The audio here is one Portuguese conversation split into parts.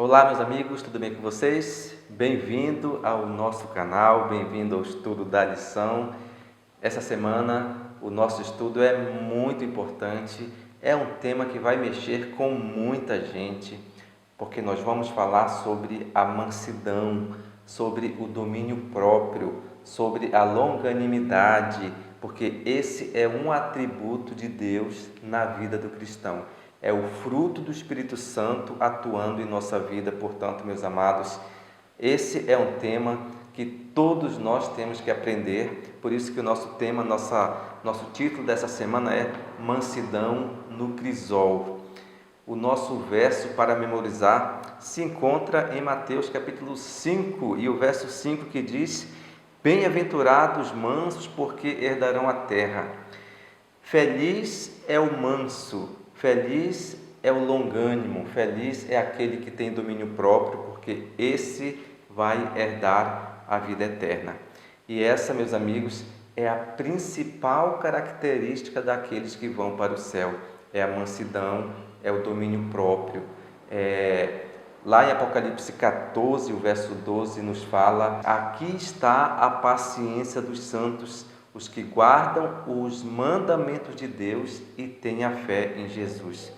Olá, meus amigos, tudo bem com vocês? Bem-vindo ao nosso canal, bem-vindo ao estudo da lição. Essa semana o nosso estudo é muito importante, é um tema que vai mexer com muita gente, porque nós vamos falar sobre a mansidão, sobre o domínio próprio, sobre a longanimidade, porque esse é um atributo de Deus na vida do cristão. É o fruto do Espírito Santo atuando em nossa vida. Portanto, meus amados, esse é um tema que todos nós temos que aprender. Por isso que o nosso tema, nosso título dessa semana é Mansidão no Crisol. O nosso verso para memorizar se encontra em Mateus capítulo 5 e o verso 5 que diz: Bem-aventurados mansos, porque herdarão a terra. Feliz é o manso, feliz é o longânimo, feliz é aquele que tem domínio próprio, porque esse vai herdar a vida eterna. E essa, meus amigos, é a principal característica daqueles que vão para o céu. É a mansidão, é o domínio próprio. Lá em Apocalipse 14, o verso 12 nos fala: aqui está a paciência dos santos, os que guardam os mandamentos de Deus e têm a fé em Jesus.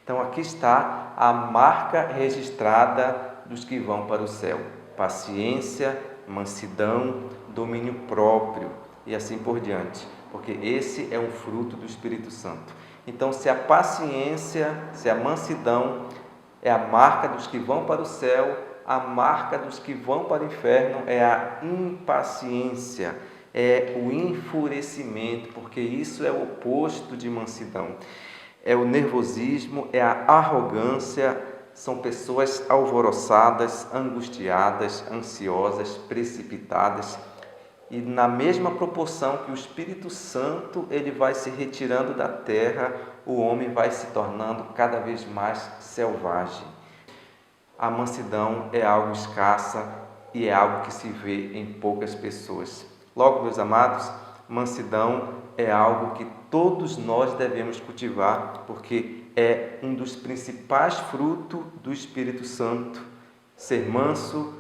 Então aqui está a marca registrada dos que vão para o céu: paciência, mansidão, domínio próprio e assim por diante, porque esse é um fruto do Espírito Santo. Então, se a paciência, se a mansidão é a marca dos que vão para o céu, a marca dos que vão para o inferno é a impaciência, é o enfurecimento, porque isso é o oposto de mansidão. É o nervosismo, é a arrogância, são pessoas alvoroçadas, angustiadas, ansiosas, precipitadas. E na mesma proporção que o Espírito Santo ele vai se retirando da terra, o homem vai se tornando cada vez mais selvagem. A mansidão é algo escassa e é algo que se vê em poucas pessoas. Logo, meus amados, mansidão é algo que todos nós devemos cultivar, porque é um dos principais frutos do Espírito Santo. Ser manso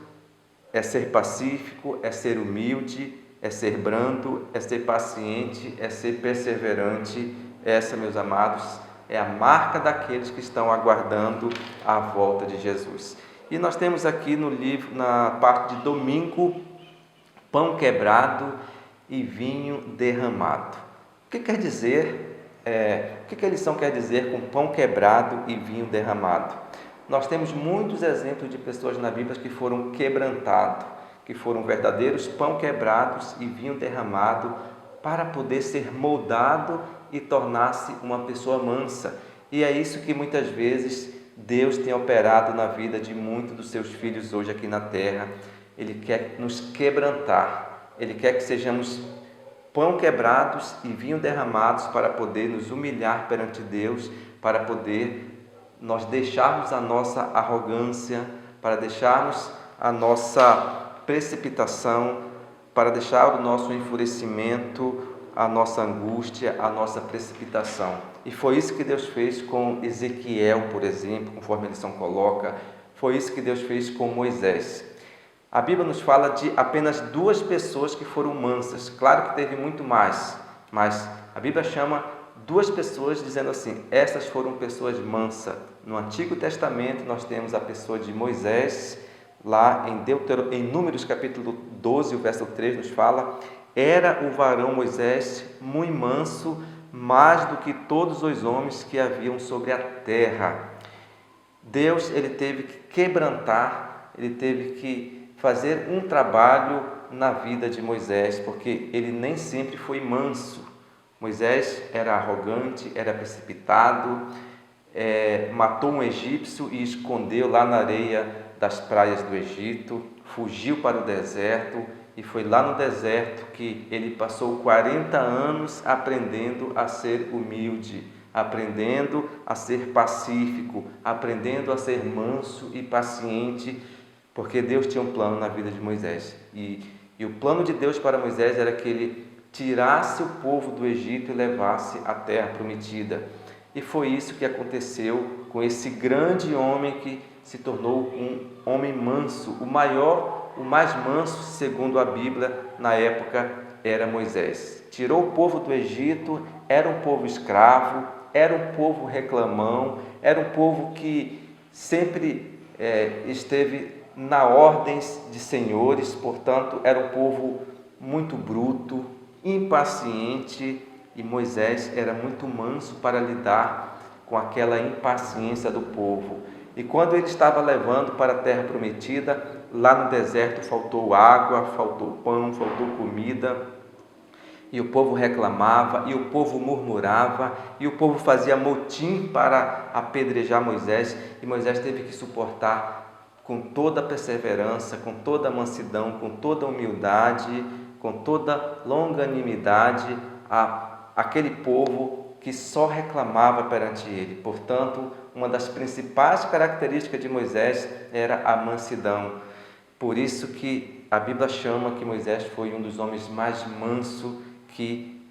é ser pacífico, é ser humilde, é ser brando, é ser paciente, é ser perseverante. Essa, meus amados, é a marca daqueles que estão aguardando a volta de Jesus. E nós temos aqui no livro, na parte de domingo, pão quebrado e vinho derramado. O que quer dizer? O que a lição quer dizer com pão quebrado e vinho derramado? Nós temos muitos exemplos de pessoas na Bíblia que foram quebrantados, que foram verdadeiros pão quebrados e vinho derramado para poder ser moldado e tornar-se uma pessoa mansa. E é isso que muitas vezes Deus tem operado na vida de muitos dos seus filhos hoje aqui na terra. Ele quer nos quebrantar, Ele quer que sejamos pão quebrados e vinho derramados para poder nos humilhar perante Deus, para poder nós deixarmos a nossa arrogância, para deixarmos a nossa precipitação, para deixar o nosso enfurecimento, a nossa angústia, a nossa precipitação. E foi isso que Deus fez com Ezequiel, por exemplo, conforme a lição coloca, foi isso que Deus fez com Moisés. A Bíblia nos fala de apenas 2 pessoas que foram mansas. Claro que teve muito mais, mas a Bíblia chama 2 pessoas dizendo assim: essas foram pessoas mansas. No Antigo Testamento nós temos a pessoa de Moisés, lá em Números capítulo 12, o verso 3 nos fala: era o varão Moisés muito manso, mais do que todos os homens que haviam sobre a terra. Deus ele teve que quebrantar, ele teve que fazer um trabalho na vida de Moisés, porque ele nem sempre foi manso. Moisés era arrogante, era precipitado, matou um egípcio e escondeu lá na areia das praias do Egito, fugiu para o deserto e foi lá no deserto que ele passou 40 anos aprendendo a ser humilde, aprendendo a ser pacífico, aprendendo a ser manso e paciente, porque Deus tinha um plano na vida de Moisés. E o plano de Deus para Moisés era que ele tirasse o povo do Egito e levasse à terra prometida. E foi isso que aconteceu com esse grande homem que se tornou um homem manso. O maior, o mais manso, segundo a Bíblia, na época era Moisés. Tirou o povo do Egito, era um povo escravo, era um povo reclamão, era um povo que sempre esteve na ordens de senhores, portanto, era um povo muito bruto, impaciente, e Moisés era muito manso para lidar com aquela impaciência do povo. E quando ele estava levando para a terra prometida, lá no deserto faltou água, faltou pão, faltou comida, e o povo reclamava, e o povo murmurava, e o povo fazia motim para apedrejar Moisés, e Moisés teve que suportar com toda a perseverança, com toda a mansidão, com toda a humildade, com toda a longanimidade, aquele povo que só reclamava perante ele. Portanto, uma das principais características de Moisés era a mansidão. Por isso que a Bíblia chama que Moisés foi um dos homens mais mansos que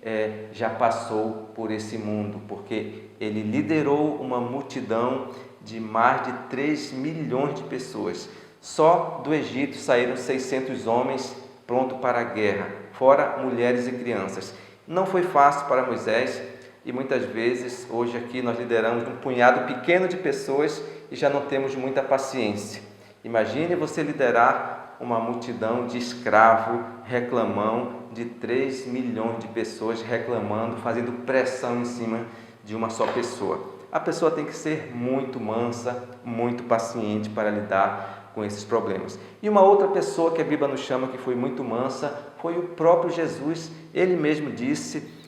já passou por esse mundo, porque ele liderou uma multidão de mais de 3 milhões de pessoas. Só do Egito saíram 600 homens prontos para a guerra, fora mulheres e crianças. Não foi fácil para Moisés, e muitas vezes, hoje aqui nós lideramos um punhado pequeno de pessoas e já não temos muita paciência. Imagine você liderar uma multidão de escravo, reclamão, de 3 milhões de pessoas reclamando, fazendo pressão em cima de uma só pessoa. A pessoa tem que ser muito mansa, muito paciente para lidar com esses problemas. E uma outra pessoa que a Bíblia nos chama que foi muito mansa foi o próprio Jesus. Ele mesmo disse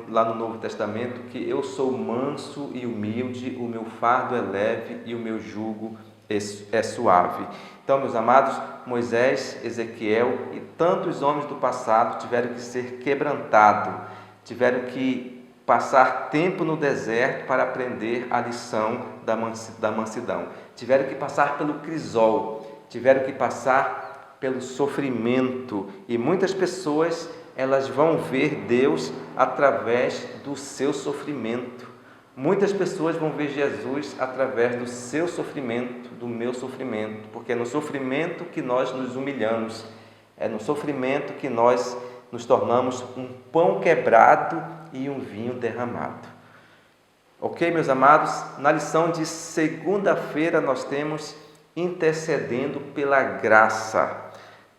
lá no Novo Testamento que eu sou manso e humilde, o meu fardo é leve e o meu jugo é suave. Então, meus amados, Moisés, Ezequiel e tantos homens do passado tiveram que ser quebrantados, tiveram que passar tempo no deserto para aprender a lição da mansidão, tiveram que passar pelo crisol, tiveram que passar pelo sofrimento, e muitas pessoas elas vão ver Deus através do seu sofrimento. Muitas pessoas vão ver Jesus através do seu sofrimento, do meu sofrimento, porque é no sofrimento que nós nos humilhamos, é no sofrimento que nós nos tornamos um pão quebrado e um vinho derramado. Ok, meus amados? Na lição de segunda-feira nós temos intercedendo pela graça.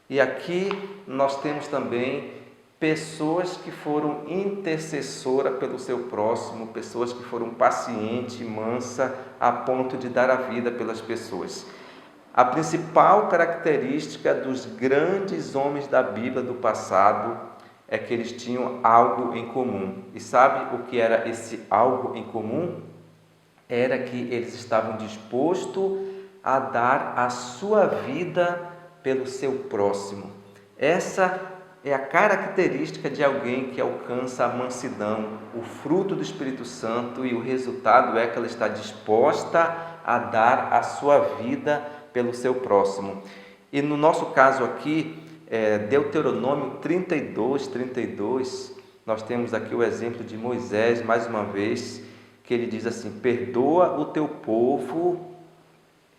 E aqui nós temos também pessoas que foram intercessoras pelo seu próximo, pessoas que foram pacientes e mansas a ponto de dar a vida pelas pessoas. A principal característica dos grandes homens da Bíblia do passado é que eles tinham algo em comum. E sabe o que era esse algo em comum? Era que eles estavam dispostos a dar a sua vida pelo seu próximo. Essa é a característica de alguém que alcança a mansidão, o fruto do Espírito Santo, e o resultado é que ela está disposta a dar a sua vida pelo seu próximo. E no nosso caso aqui, Deuteronômio 32, nós temos aqui o exemplo de Moisés, mais uma vez, que ele diz assim: perdoa o teu povo.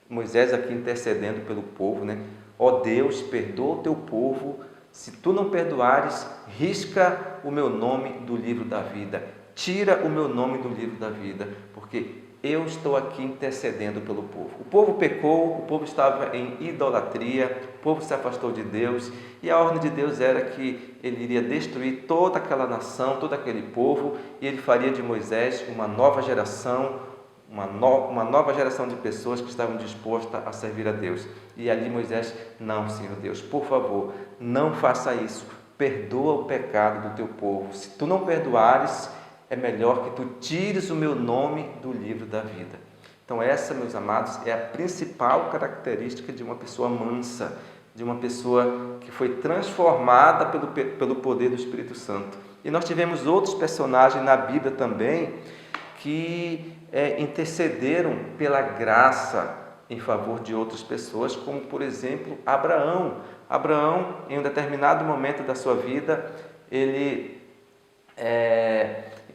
Moisés aqui intercedendo pelo povo, né? Ó Deus, perdoa o teu povo. Se tu não perdoares, risca o meu nome do livro da vida. Tira o meu nome do livro da vida, porque eu estou aqui intercedendo pelo povo. O povo pecou, o povo estava em idolatria, o povo se afastou de Deus, e a ordem de Deus era que ele iria destruir toda aquela nação, todo aquele povo, e ele faria de Moisés uma nova geração, uma nova geração de pessoas que estavam dispostas a servir a Deus. E ali Moisés: não, Senhor Deus, por favor, não faça isso, perdoa o pecado do teu povo. Se tu não perdoares, é melhor que tu tires o meu nome do livro da vida. Então essa, meus amados, é a principal característica de uma pessoa mansa, de uma pessoa que foi transformada pelo poder do Espírito Santo. E nós tivemos outros personagens na Bíblia também que intercederam pela graça em favor de outras pessoas, como por exemplo Abraão. Abraão, em um determinado momento da sua vida, ele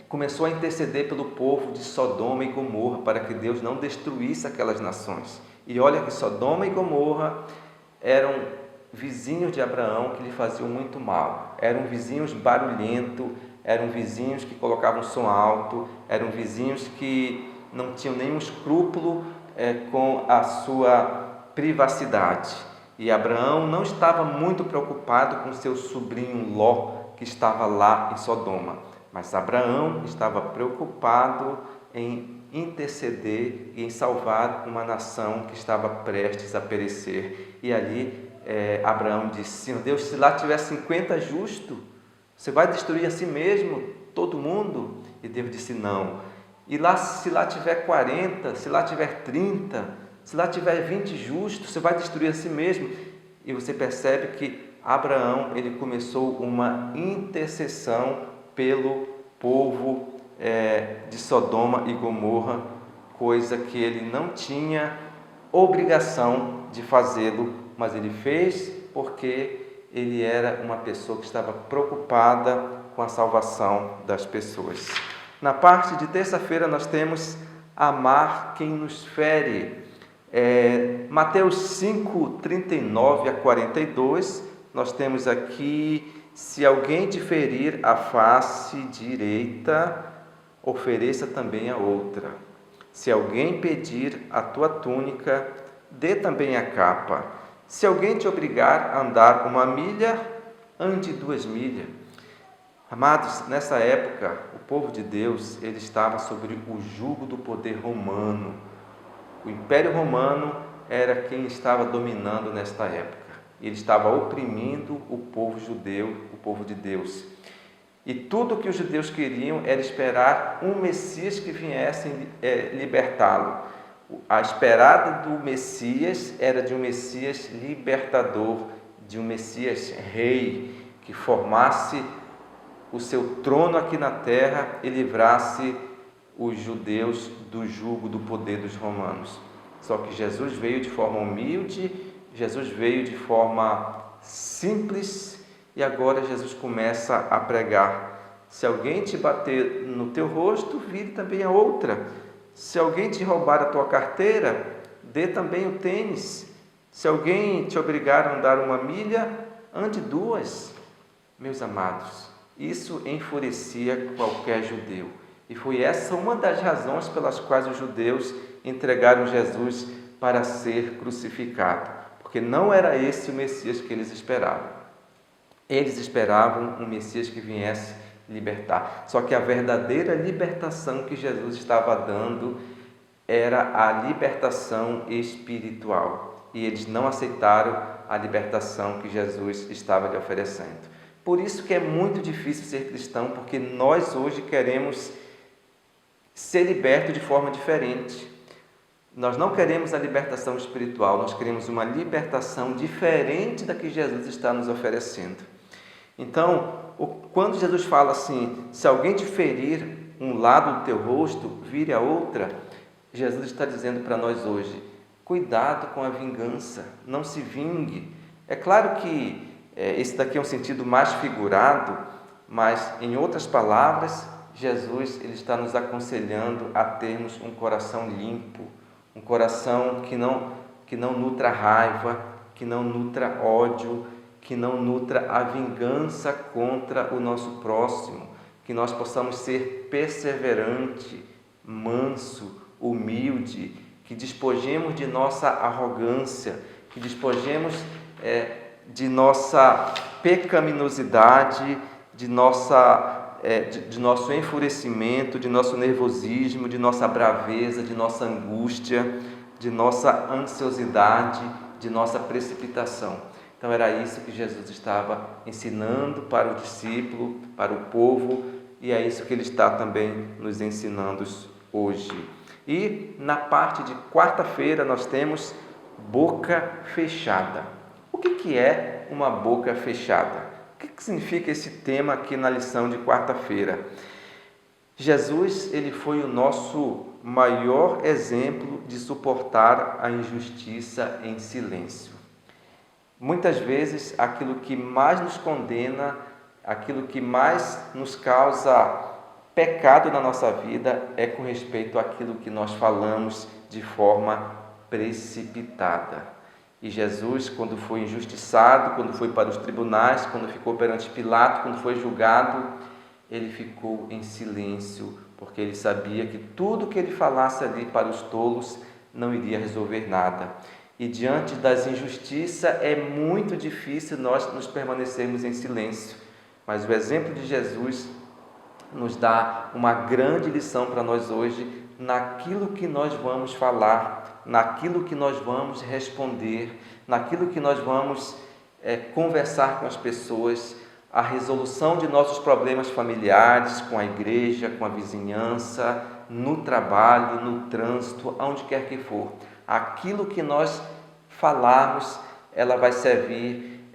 começou a interceder pelo povo de Sodoma e Gomorra para que Deus não destruísse aquelas nações. E olha que Sodoma e Gomorra eram vizinhos de Abraão que lhe faziam muito mal. Eram vizinhos barulhentos, eram vizinhos que colocavam som alto, eram vizinhos que não tinham nenhum escrúpulo com a sua privacidade. E Abraão não estava muito preocupado com seu sobrinho Ló, que estava lá em Sodoma. Mas Abraão estava preocupado em interceder e em salvar uma nação que estava prestes a perecer. E ali Abraão disse: Senhor Deus, se lá tiver 50 justos, você vai destruir a si mesmo todo mundo? E Deus disse: não. E lá, se lá tiver 40, se lá tiver 30, se lá tiver 20 justos, você vai destruir a si mesmo? E você percebe que Abraão, ele começou uma intercessão pelo povo de Sodoma e Gomorra, coisa que ele não tinha obrigação de fazê-lo, mas ele fez porque ele era uma pessoa que estava preocupada com a salvação das pessoas. Na parte de terça-feira nós temos amar quem nos fere. Mateus 5, 39 a 42, nós temos aqui: se alguém te ferir a face direita, ofereça também a outra. Se alguém pedir a tua túnica, dê também a capa. Se alguém te obrigar a andar 1 milha, ande 2 milhas. Amados, nessa época, o povo de Deus, ele estava sobre o jugo do poder romano. O Império Romano era quem estava dominando nesta época. Ele estava oprimindo o povo judeu, o povo de Deus. E tudo que os judeus queriam era esperar um Messias que viesse libertá-lo. A esperada do Messias era de um Messias libertador, de um Messias rei, que formasse o seu trono aqui na terra e livrasse os judeus do jugo do poder dos romanos. Só que Jesus veio de forma humilde, Jesus veio de forma simples, e agora Jesus começa a pregar: se alguém te bater no teu rosto, vire também a outra. Se alguém te roubar a tua carteira, dê também o tênis. Se alguém te obrigar a andar 1 milha, ande 2. Meus amados, isso enfurecia qualquer judeu. E foi essa uma das razões pelas quais os judeus entregaram Jesus para ser crucificado. Porque não era esse o Messias que eles esperavam. Eles esperavam um Messias que viesse libertar. Só que a verdadeira libertação que Jesus estava dando era a libertação espiritual. E eles não aceitaram a libertação que Jesus estava lhe oferecendo. Por isso que é muito difícil ser cristão, porque nós hoje queremos ser libertos de forma diferente. Nós não queremos a libertação espiritual, nós queremos uma libertação diferente da que Jesus está nos oferecendo. Então, quando Jesus fala assim: se alguém te ferir um lado do teu rosto, vire a outra, Jesus está dizendo para nós hoje: cuidado com a vingança, não se vingue. É claro que esse daqui é um sentido mais figurado, mas em outras palavras, Jesus ele está nos aconselhando a termos um coração limpo, um coração que não nutra raiva, que não nutra ódio, que não nutra a vingança contra o nosso próximo, que nós possamos ser perseverante, manso, humilde, que despojemos de nossa arrogância, que despojemos de nossa pecaminosidade, de nosso enfurecimento, de nosso nervosismo, de nossa braveza, de nossa angústia, de nossa ansiosidade, de nossa precipitação. Então era isso que Jesus estava ensinando para o discípulo, para o povo, e é isso que ele está também nos ensinando hoje. E na parte de quarta-feira nós temos boca fechada. O que é uma boca fechada? O que significa esse tema aqui na lição de quarta-feira? Jesus, ele foi o nosso maior exemplo de suportar a injustiça em silêncio. Muitas vezes, aquilo que mais nos condena, aquilo que mais nos causa pecado na nossa vida é com respeito àquilo que nós falamos de forma precipitada. E Jesus, quando foi injustiçado, quando foi para os tribunais, quando ficou perante Pilato, quando foi julgado, ele ficou em silêncio, porque ele sabia que tudo que ele falasse ali para os tolos não iria resolver nada. E diante das injustiças é muito difícil nós nos permanecermos em silêncio. Mas o exemplo de Jesus nos dá uma grande lição para nós hoje, naquilo que nós vamos falar, naquilo que nós vamos responder, naquilo que nós vamos conversar com as pessoas, a resolução de nossos problemas familiares, com a igreja, com a vizinhança, no trabalho, no trânsito, aonde quer que for. Aquilo que nós falarmos, ela vai servir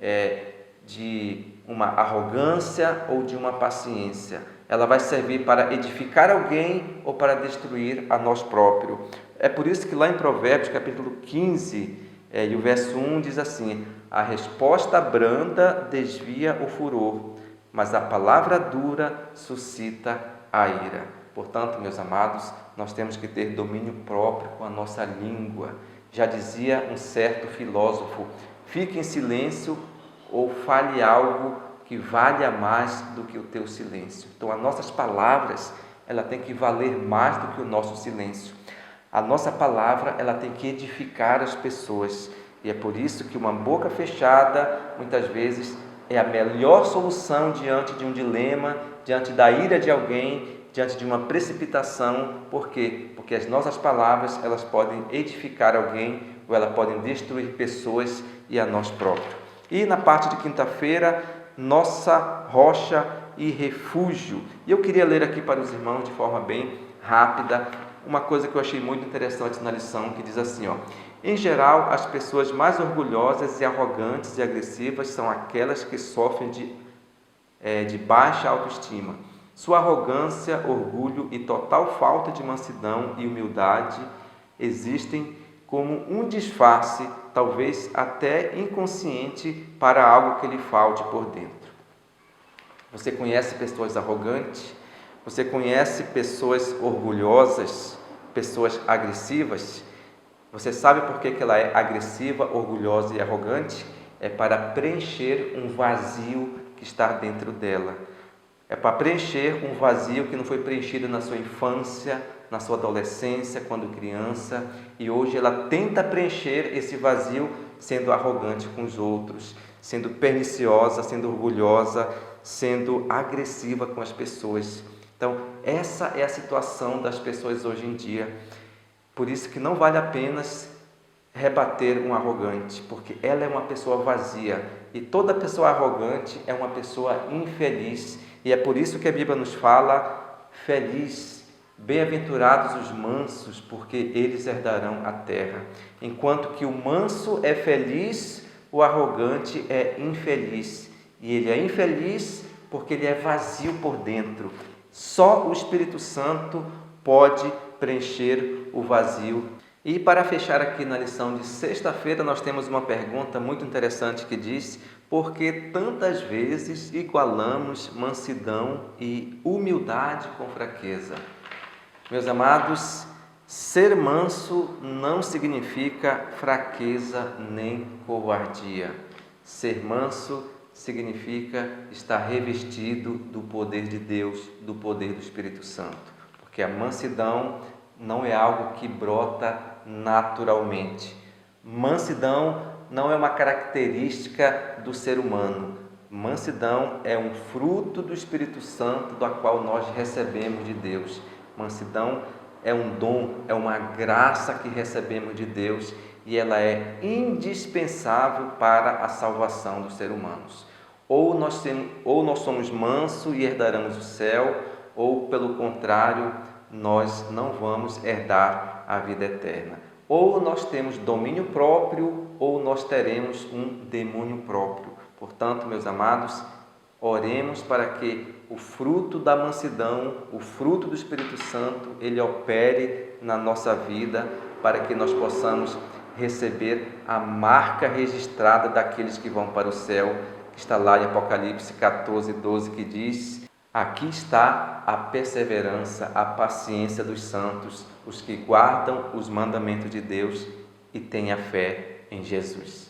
de uma arrogância ou de uma paciência. Ela vai servir para edificar alguém ou para destruir a nós próprios. É por isso que lá em Provérbios, capítulo 15, e o verso 1 diz assim: a resposta branda desvia o furor, mas a palavra dura suscita a ira. Portanto, meus amados, nós temos que ter domínio próprio com a nossa língua. Já dizia um certo filósofo: fique em silêncio ou fale algo que valha mais do que o teu silêncio. Então, as nossas palavras, ela tem que valer mais do que o nosso silêncio. A nossa palavra, ela tem que edificar as pessoas. E é por isso que uma boca fechada, muitas vezes, é a melhor solução diante de um dilema, diante da ira de alguém, diante de uma precipitação. Por quê? Porque as nossas palavras, elas podem edificar alguém ou elas podem destruir pessoas e a nós próprios. E na parte de quinta-feira, nossa rocha e refúgio. E eu queria ler aqui para os irmãos de forma bem rápida uma coisa que eu achei muito interessante na lição, que diz assim, em geral, as pessoas mais orgulhosas e arrogantes e agressivas são aquelas que sofrem de baixa autoestima. Sua arrogância, orgulho e total falta de mansidão e humildade existem como um disfarce, talvez até inconsciente, para algo que lhe falte por dentro. Você conhece pessoas arrogantes? Você conhece pessoas orgulhosas, pessoas agressivas? Você sabe por que ela é agressiva, orgulhosa e arrogante? É para preencher um vazio que está dentro dela. É para preencher um vazio que não foi preenchido na sua infância, na sua adolescência, quando criança, e hoje ela tenta preencher esse vazio sendo arrogante com os outros, sendo perniciosa, sendo orgulhosa, sendo agressiva com as pessoas. Então, essa é a situação das pessoas hoje em dia. Por isso que não vale a pena rebater um arrogante, porque ela é uma pessoa vazia, e toda pessoa arrogante é uma pessoa infeliz, e é por isso que a Bíblia nos fala: feliz, bem-aventurados os mansos, porque eles herdarão a terra. Enquanto que o manso é feliz, o arrogante é infeliz, e ele é infeliz porque ele é vazio por dentro. Só o Espírito Santo pode preencher o vazio. E para fechar aqui na lição de sexta-feira, nós temos uma pergunta muito interessante que diz: por que tantas vezes igualamos mansidão e humildade com fraqueza? Meus amados, ser manso não significa fraqueza nem covardia. Ser manso significa estar revestido do poder de Deus, do poder do Espírito Santo. Porque a mansidão não é algo que brota naturalmente. Mansidão não é uma característica do ser humano. Mansidão é um fruto do Espírito Santo, da qual nós recebemos de Deus. Mansidão é um dom, é uma graça que recebemos de Deus, e ela é indispensável para a salvação dos seres humanos. Ou nós somos mansos e herdaremos o céu, ou pelo contrário, nós não vamos herdar a vida eterna. Ou nós temos domínio próprio, ou nós teremos um demônio próprio. Portanto, meus amados, oremos para que o fruto da mansidão, o fruto do Espírito Santo, ele opere na nossa vida, para que nós possamos receber a marca registrada daqueles que vão para o céu, que está lá em Apocalipse 14, 12, que diz: aqui está a perseverança, a paciência dos santos, os que guardam os mandamentos de Deus e tenha fé em Jesus.